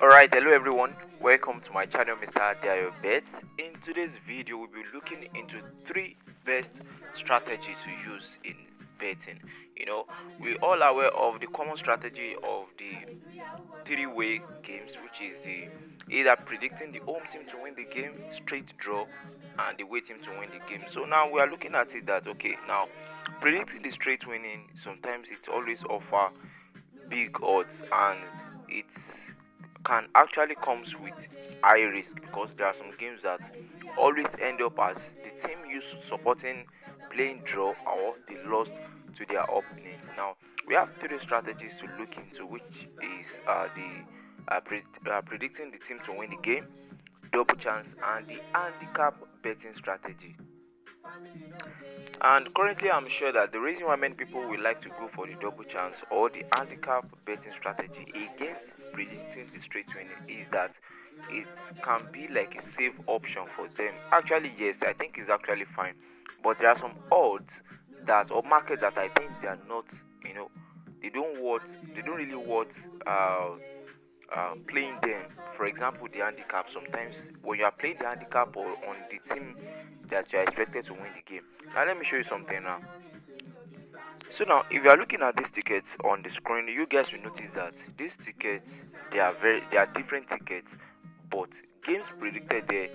Alright, hello everyone, welcome to my channel Mr. Adeayo Bets. In today's video, we'll be looking into 3 best strategies to use in betting. We all are aware of the common strategy of the three-way games, which is the either predicting the home team to win the game, straight draw, and the away team to win the game. So now we are looking at it that now predicting the straight winning, sometimes it always offer big odds, and it can actually comes with high risk because there are some games that always end up as the team used supporting playing draw or they lost to their opponent. Now we have 3 strategies to look into, which is predicting the team to win the game, double chance, and the handicap betting strategy. And currently, I'm sure that the reason why many people will like to go for the double chance or the handicap betting strategy against predicting the straight winning is that it can be like a safe option for them. Actually, yes, I think it's actually fine, but there are some odds that or market that I think they are not, they don't really worth playing them. For example, the handicap. Sometimes when you are playing the handicap or on the team that you are expected to win the game. Now let me show you something now. So now, if you are looking at these tickets on the screen, you guys will notice that these tickets, they are different tickets, but games predicted there,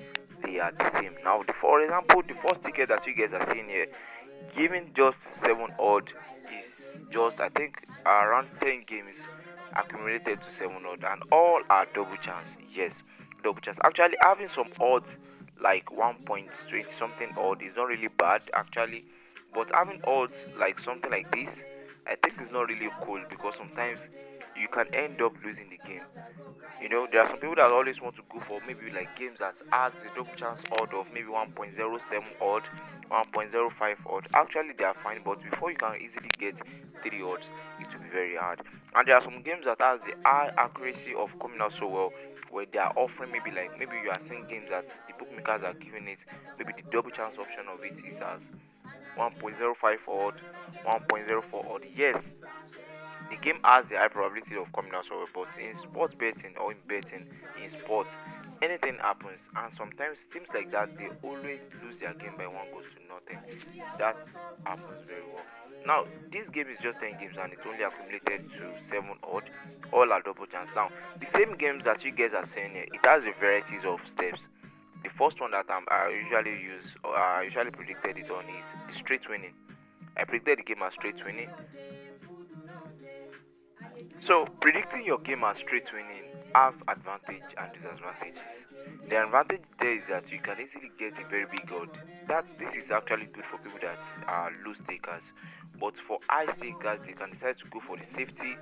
they are the same. Now, for example, the first ticket that you guys are seeing here, giving just 7 odd, is just I think around 10 games accumulated to 7 odd, and all are double chance. Yes, double chance. Actually, having some odds like 1.20 something odd is not really bad actually, but having odds like something like this, I think is not really cool because sometimes you can end up losing the game. There are some people that always want to go for maybe like games that has the double chance odd of maybe 1.07 odd, 1.05 odd. Actually, they are fine, but before you can easily get 3 odds, it will be very hard. And there are some games that has the high accuracy of coming out so well, where they are offering maybe you are seeing games that the bookmakers are giving it, maybe the double chance option of it is as 1.05 odd, 1.04 odd. Yes, the game has the high probability of coming out well, but in sports betting or in betting, in sports, anything happens, and sometimes teams like that they always lose their game by 1 goes to nothing. That happens very well. Now, this game is just 10 games and it only accumulated to 7 odd. All are double chance. Now, the same games that you guys are saying here, it has a varieties of steps. The first one that I usually use or I usually predicted it on is the straight winning. I predicted the game as straight winning. So predicting your game as straight winning has advantage and disadvantages. The advantage there is that you can easily get a very big odd. That this is actually good for people that are low stakers. But for high stakers, they can decide to go for the safety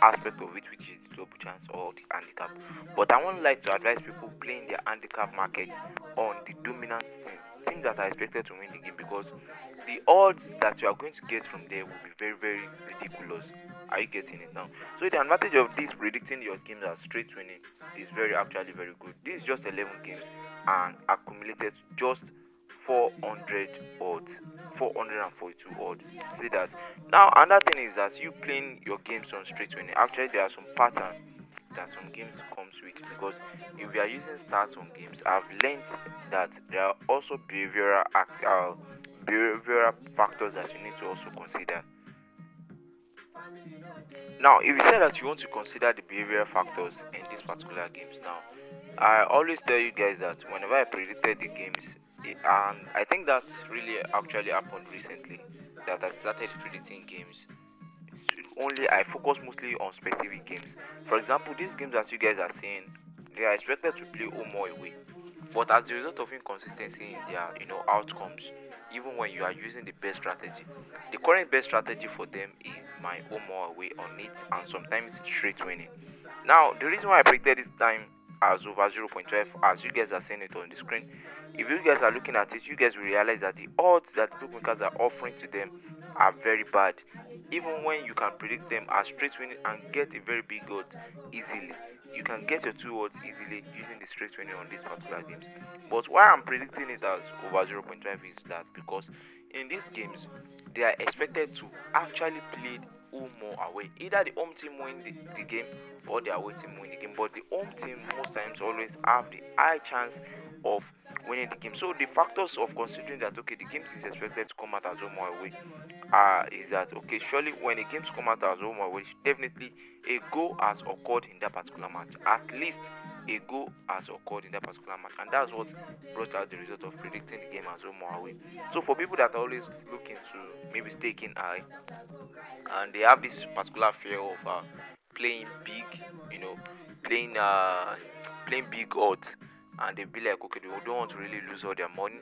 aspect of it, which is the double chance or the handicap. But I won't like to advise people playing their handicap market on the dominant team that are expected to win the game, because the odds that you are going to get from there will be very, very ridiculous. Are you getting it now? So the advantage of this predicting your games as straight winning is actually very good. This is just 11 games and accumulated just 400 odds, 442 odds. See that? Now another thing is that you playing your games on straight winning. Actually, there are some pattern that some games comes with, because if you are using stats on games, I've learned that there are also behavioral factors that you need to also consider. Now, if you say that you want to consider the behavioral factors in these particular games, now I always tell you guys that whenever I predicted the games, and I think that's really actually happened recently, that I started predicting games. Only I focus mostly on specific games. For example, these games that you guys are seeing, they are expected to play home or away. But as the result of inconsistency in their outcomes, even when you are using the best strategy, the current best strategy for them is my home or away on it, and sometimes straight winning. Now, the reason why I predicted this time as over 0.12, as you guys are seeing it on the screen, if you guys are looking at it, you guys will realize that the odds that the bookmakers are offering to them are very bad. Even when you can predict them as straight winning and get a very big odds easily, you can get your 2 odds easily using the straight winning on these particular games. But why I'm predicting it as over 0.5 is that because in these games, they are expected to actually play home or away. Either the home team win the game or the away team win the game. But the home team most times always have the high chance of winning the game. So the factors of considering that okay, the games is expected to come out as home or away is that okay, surely when a games come out as home or away, definitely a goal has occurred in that particular match. At least a goal has occurred in that particular match, and that's what brought out the result of predicting the game as home or away. So for people that are always looking to maybe staking high and they have this particular fear of playing big, you know, playing playing big odds, and they be like, okay, they don't want to really lose all their money.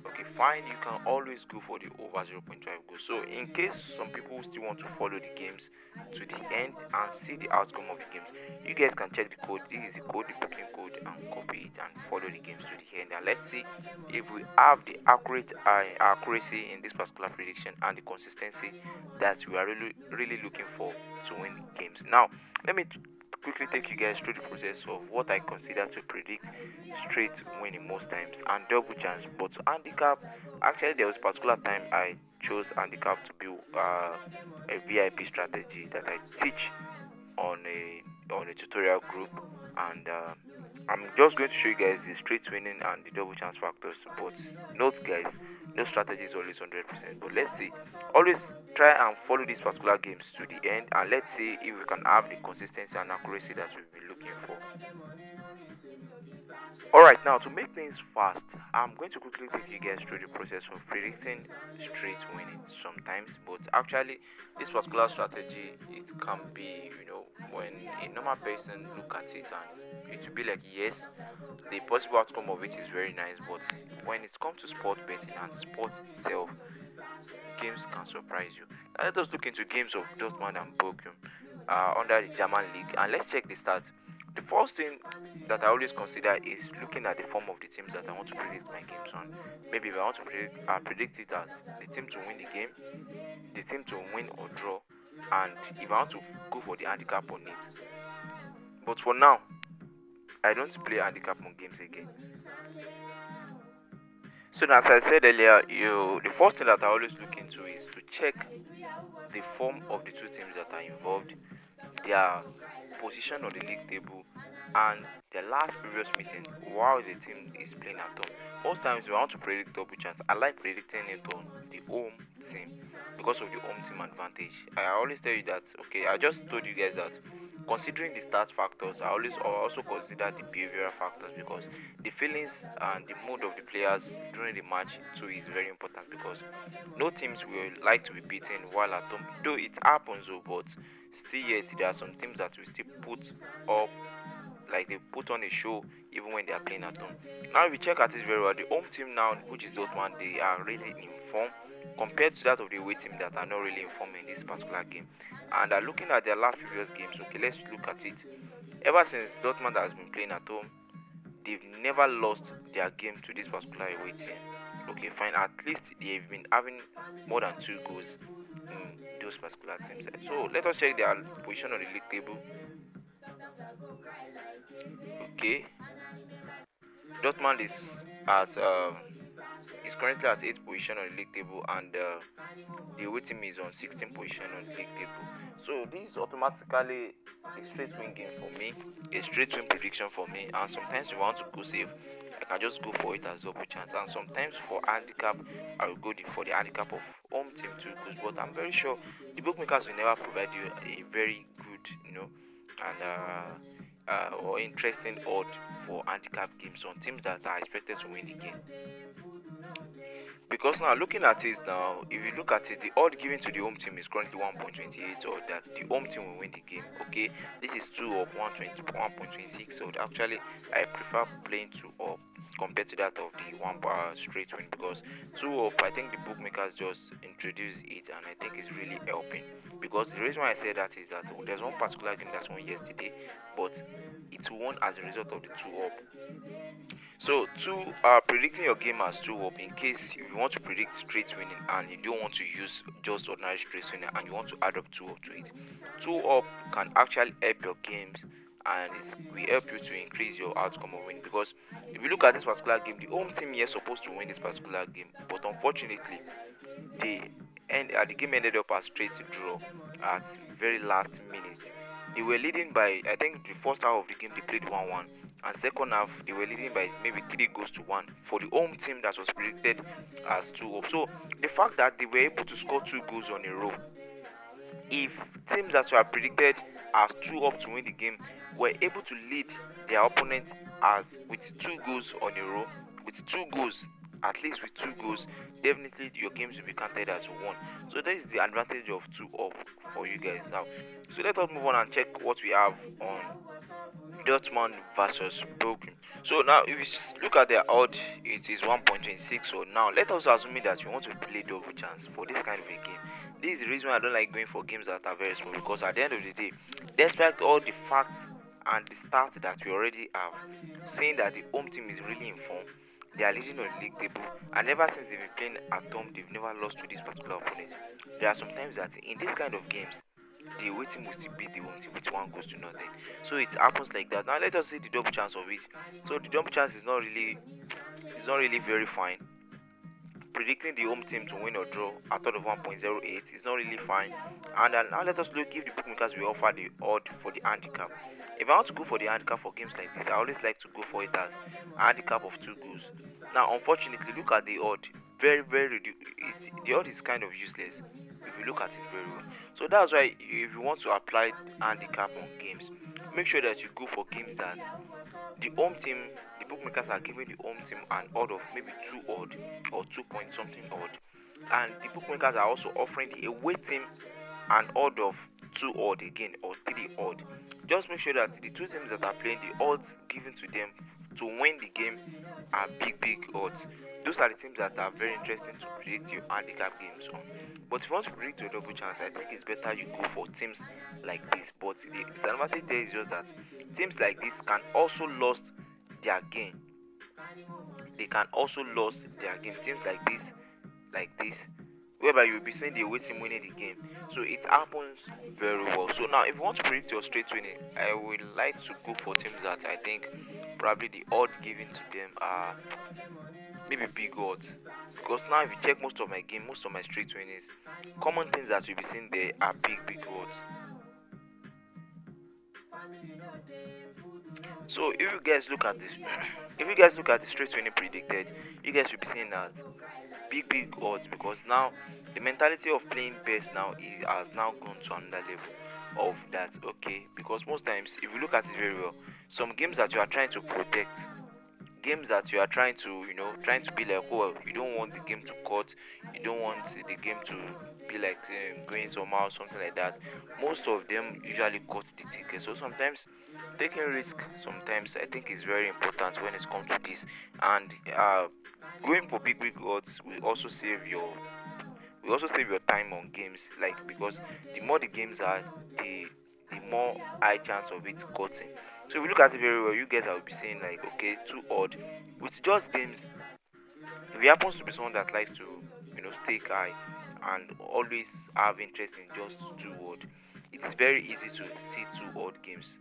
Okay, fine, you can always go for the over 0.5 goals. So in case some people still want to follow the games to the end and see the outcome of the games, you guys can check the code. This is the code, the booking code, and copy it and follow the games to the end. And let's see if we have the accuracy in this particular prediction and the consistency that we are really looking for to win games. Now, let me quickly take you guys through the process of what I consider to predict straight winning most times and double chance. But handicap, actually, there was a particular time I chose handicap to be a VIP strategy that I teach on a tutorial group, and I'm just going to show you guys the straight winning and the double chance factors. But note, guys, no strategy is always 100%. But let's see, always try and follow these particular games to the end, and let's see if we can have the consistency and accuracy that we've been looking for. Alright, now to make things fast, I'm going to quickly take you guys through the process of predicting straight winning sometimes, but actually this particular strategy, it can be, when a normal person look at it and it will be like, yes, the possible outcome of it is very nice, but when it comes to sport betting and sport itself, games can surprise you. Now let us look into games of Dortmund and Bochum under the German league, and let's check the stats. The first thing that I always consider is looking at the form of the teams that I want to predict my games on. Maybe if I want to predict it as the team to win the game, the team to win or draw, and if I want to go for the handicap on it. But for now, I don't play handicap on games again. So as I said earlier, the first thing that I always look into is to check the form of the two teams that are involved, their position on the league table, and their last previous meeting while the team is playing at home. Most times when I want to predict double chance, I like predicting it on the home team because of the home team advantage. I always tell you that, okay, I just told you guys that considering the start factors, I also consider the behavioral factors, because the feelings and the mood of the players during the match too is very important, because no teams will like to be beaten while at home, though it happens, but still yet there are some teams that will still put up, like they put on a show even when they are playing at home. Now if you check at it very well, the home team now, which is Dortmund, they are really in form compared to that of the away team that are not really in form in this particular game. And looking at their last previous games, okay, let's look at it. Ever since Dortmund has been playing at home, they've never lost their game to this particular away team. Okay, fine. At least they've been having more than 2 goals in those particular teams. So let us check their position on the league table. Okay, Dortmund is currently at 8th position on the league table, and the away team is on 16th position on the league table. So this is automatically a straight win game for me, a straight win prediction for me. And sometimes if I want to go safe, I can just go for it as double chance. And sometimes for handicap, I will go for the handicap of home team 2 goals. But I'm very sure the bookmakers will never provide you a very good, and or interesting odd for handicap games on teams that are expected to win the game. Because now looking at it now, if you look at it, the odd given to the home team is currently 1.28, or that the home team will win the game. Okay, this is 2 up 1.26. So actually, I prefer playing 2 up compared to that of the 1 bar straight win, because 2 up, I think the bookmakers just introduced it, and I think it's really helping. Because the reason why I say that is that there's one particular game that's won yesterday, but it's won as a result of the 2 up. So predicting your game as 2 up, in case you want to predict straight winning and you don't want to use just ordinary straight winning and you want to add up 2 up to it. 2 up can actually help your games, and it will help you to increase your outcome of winning. Because if you look at this particular game, the home team here is supposed to win this particular game, but unfortunately, they and the game ended up as straight draw at very last minute. They were leading by, I think the first half of the game they played 1-1, and second half they were leading by maybe 3 goals to 1 for the home team that was predicted as 2 up. So the fact that they were able to score 2 goals on a row, if teams that were predicted as 2 up to win the game were able to lead their opponent as with 2 goals on a row, with 2 goals, at least with 2 goals, definitely your games will be counted as won. So that is the advantage of 2 up for you guys now. So let us move on and check what we have on Dortmund versus Bochum. So now, if you look at their odd, it is 1.26. So now, let us assume that you want to play double chance for this kind of a game. This is the reason why I don't like going for games that are very small, because at the end of the day, despite all the facts and the stats that we already have, saying that the home team is really in form, they are leading on the league table, and ever since they've been playing at home, they've never lost to this particular opponent. There are some times that in this kind of games, the away team will still beat the home team with 1 goes to nothing. So it happens like that. Now let us see the double chance of it. So the double chance is not really very fine. Predicting the home team to win or draw at odd of 1.08 is not really fine. And now let us look if the bookmakers will offer the odd for the handicap. If I want to go for the handicap for games like this, I always like to go for it as a handicap of 2 goals. Now, unfortunately, look at the odd. Very the odd is kind of useless if you look at it very well. So that's why if you want to apply handicap on games, make sure that you go for games that the home team, the bookmakers are giving the home team an odd of maybe 2 odd or 2 point something odd, and the bookmakers are also offering the away team an odd of 2 odd again or 3 odd. Just make sure that the two teams that are playing, the odds given to them to win the game are big odds. Those are the teams that are very interesting to predict your handicap games on. But if you want to predict your double chance, I think it's better you go for teams like this. But the disadvantage there is just that teams like this can also lose their game. They can also lose their game. Teams like this, whereby you'll be seeing the away team winning the game. So it happens very well. So now, if you want to predict your straight winning, I would like to go for teams that I think probably the odds given to them are maybe big odds. Because now, if you check most of my game, most of my straight winnings, common things that you'll be seeing there are big odds. So if you guys look at this, if you guys look at the straight winning predicted, you guys will be seeing that big odds, because now the mentality of playing best now has now gone to another level of that. Okay, because most times if you look at it very well, some games that you are trying to protect, games that you are trying to trying to be like, oh, you don't want the game to cut, you don't want the game to be like going somehow, something like that, most of them usually cut the ticket. So sometimes taking risk, sometimes I think is very important when it comes to this. And going for big odds will also save your time on games, like, because the more the games are, the more high chance of it cutting. So if you look at it very well, you guys will be saying like, okay, too odd with just games. If you happens to be someone that likes to stake high and always have interest in just two odd, it is very easy to see two odd games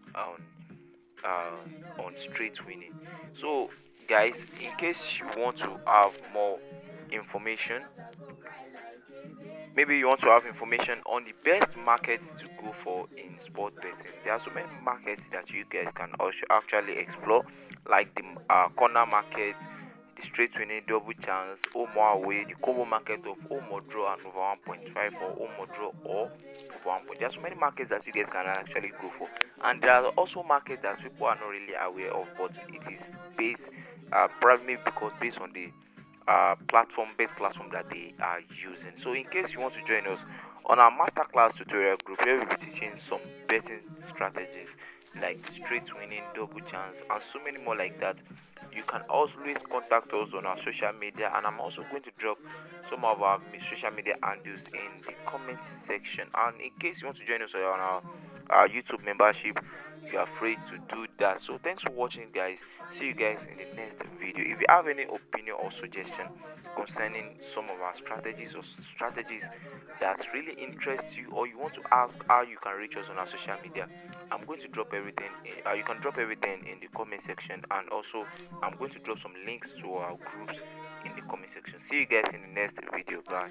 on straight winning. So guys, in case you want to have more information, maybe you want to have information on the best markets to go for in sport betting, there are so many markets that you guys can also actually explore, like the corner market, the straight winning, double chance, home or away, the combo market of home or draw and over 1.5, or home or draw or over 1 point. There are so many markets that you guys can actually go for, and there are also markets that people are not really aware of, but it is based probably because based on the based platform that they are using. So in case you want to join us on our masterclass tutorial group, where we'll be teaching some betting strategies like straight winning, double chance, and so many more like that, you can always contact us on our social media, and I'm also going to drop some of our social media handles in the comment section. And in case you want to join us on our YouTube membership, you are free to do that. So thanks for watching, guys. See you guys in the next video. If you have any opinion or suggestion concerning some of our strategies, or strategies that really interest you, or you want to ask how you can reach us on our social media, I'm going to drop everything you can drop everything in the comment section, and also I'm going to drop some links to our groups in the comment section. See you guys in the next video. Bye.